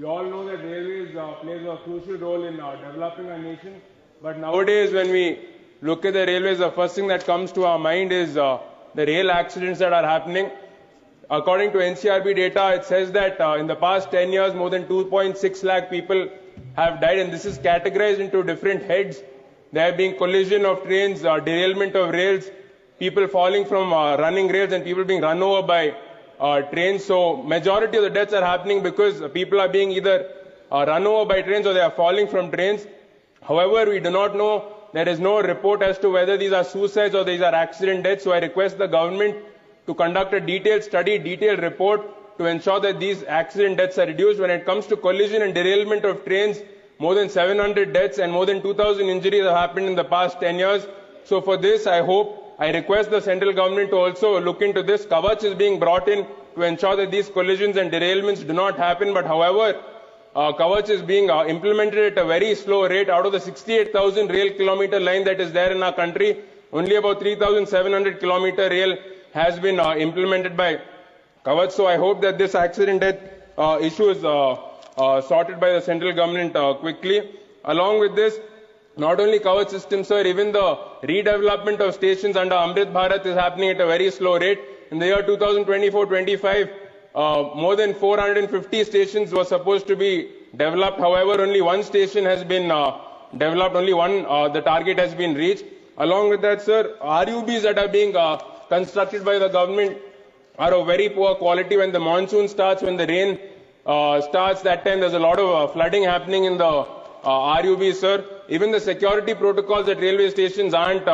We all know that railways plays a crucial role in developing our nation. But nowadays, when we look at the railways, the first thing that comes to our mind is the rail accidents that are happening. According to NCRB data, it says that in the past 10 years, more than 2.6 lakh people have died, and this is categorized into different heads. There have been collision of trains, derailment of rails, people falling from running rails, and people being run over by trains. So majority of the deaths are happening because people are being either run over by trains or they are falling from trains. However, we do not know. There is no report as to whether these are suicides or these are accident deaths. So I request the government to conduct a detailed study, detailed report to ensure that these accident deaths are reduced. When it comes to collision and derailment of trains, more than 700 deaths and more than 2,000 injuries have happened in the past 10 years. So for this, I request the central government to also look into this. Kavach is being brought in to ensure that these collisions and derailments do not happen. But however, Kavach is being implemented at a very slow rate. Out of the 68,000 rail kilometer line that is there in our country, only about 3,700 kilometer rail has been implemented by Kavach. So I hope that this accident death issue is sorted by the central government quickly. Along with this, not only Kavach system, sir, even the redevelopment of stations under Amrit Bharat is happening at a very slow rate. In the year 2024-25, more than 450 stations were supposed to be developed. However, only one station has been developed. Only one, the target has been reached. Along with that, sir, RUBs that are being constructed by the government are of very poor quality. When the monsoon starts, when the rain starts, that time there's a lot of flooding happening in the RUBs, sir. Even the security protocols at railway stations aren't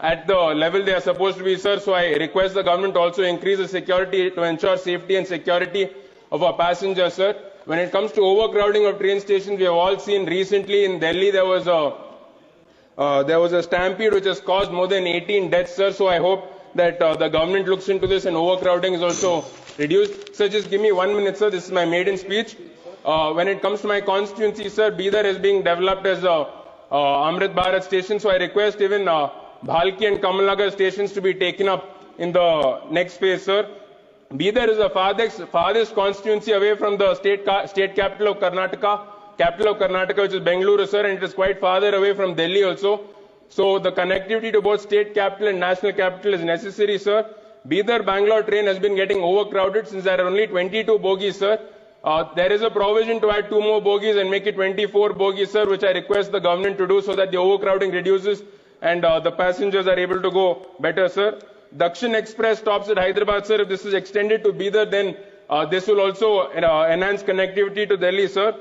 at the level they are supposed to be, sir. So I request the government also increase the security to ensure safety and security of our passengers, sir. When it comes to overcrowding of train stations, we have all seen recently in Delhi there was a stampede which has caused more than 18 deaths, sir. So I hope that the government looks into this and overcrowding is also reduced. Sir, just give me 1 minute, sir. This is my maiden speech. When it comes to my constituency, sir, Bidar is being developed as a Amrit Bharat station. So I request even Bhalki and Kamalnagar stations to be taken up in the next phase, sir. Bidar is the farthest constituency away from the state capital of Karnataka, which is Bengaluru, sir, and it is quite farther away from Delhi also. So the connectivity to both state capital and national capital is necessary, sir. Bidar-Bangalore train has been getting overcrowded since there are only 22 bogies, sir. There is a provision to add 2 more bogies and make it 24 bogies, sir, which I request the government to do so that the overcrowding reduces and the passengers are able to go better, sir. Dakshin Express stops at Hyderabad, sir. If this is extended to Bidar, then this will also enhance connectivity to Delhi, sir.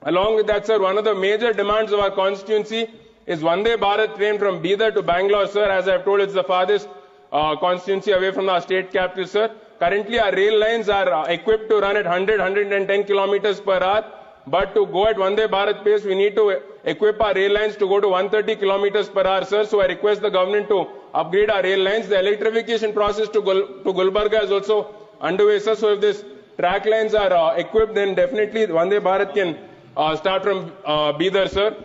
Along with that, sir, one of the major demands of our constituency is Vande Bharat train from Bidar to Bangalore, sir. As I have told, it's the farthest constituency away from our state capital, sir. Currently, our rail lines are equipped to run at 110 kilometers per hour. But to go at Vande Bharat pace, we need to equip our rail lines to go to 130 kilometers per hour, sir. So I request the government to upgrade our rail lines. The electrification process to Gulbarga is also underway, sir. So if these track lines are equipped, then definitely Vande Bharat can start from Bidar, sir.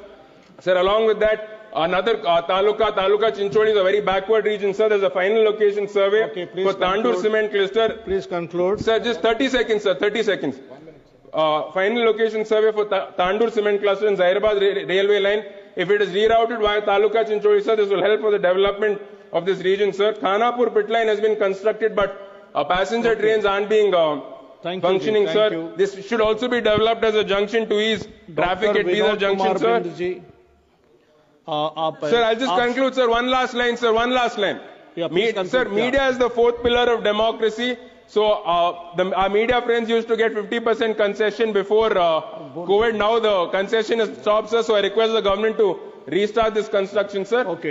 Sir, along with that, another Taluka Chinchodi is a very backward region, sir. There's a final location survey for Tandur cement cluster. Please conclude. Sir, just 30 seconds, sir. 30 seconds. Final location survey for Tandur cement cluster in Zairabad railway line. If it is rerouted via Taluka Chinchodi, sir, this will help for the development of this region, sir. Khanapur pit line has been constructed, but passenger trains aren't being functioning, sir. This should also be developed as a junction to ease traffic at Bidar junction, sir. Sir, I'll just conclude, sir. One last line, sir. One last line. Yeah, sir, media is the fourth pillar of democracy. So, our media friends used to get 50% concession before COVID. Now the concession has stopped, sir. So I request the government to restart this construction, sir. Okay.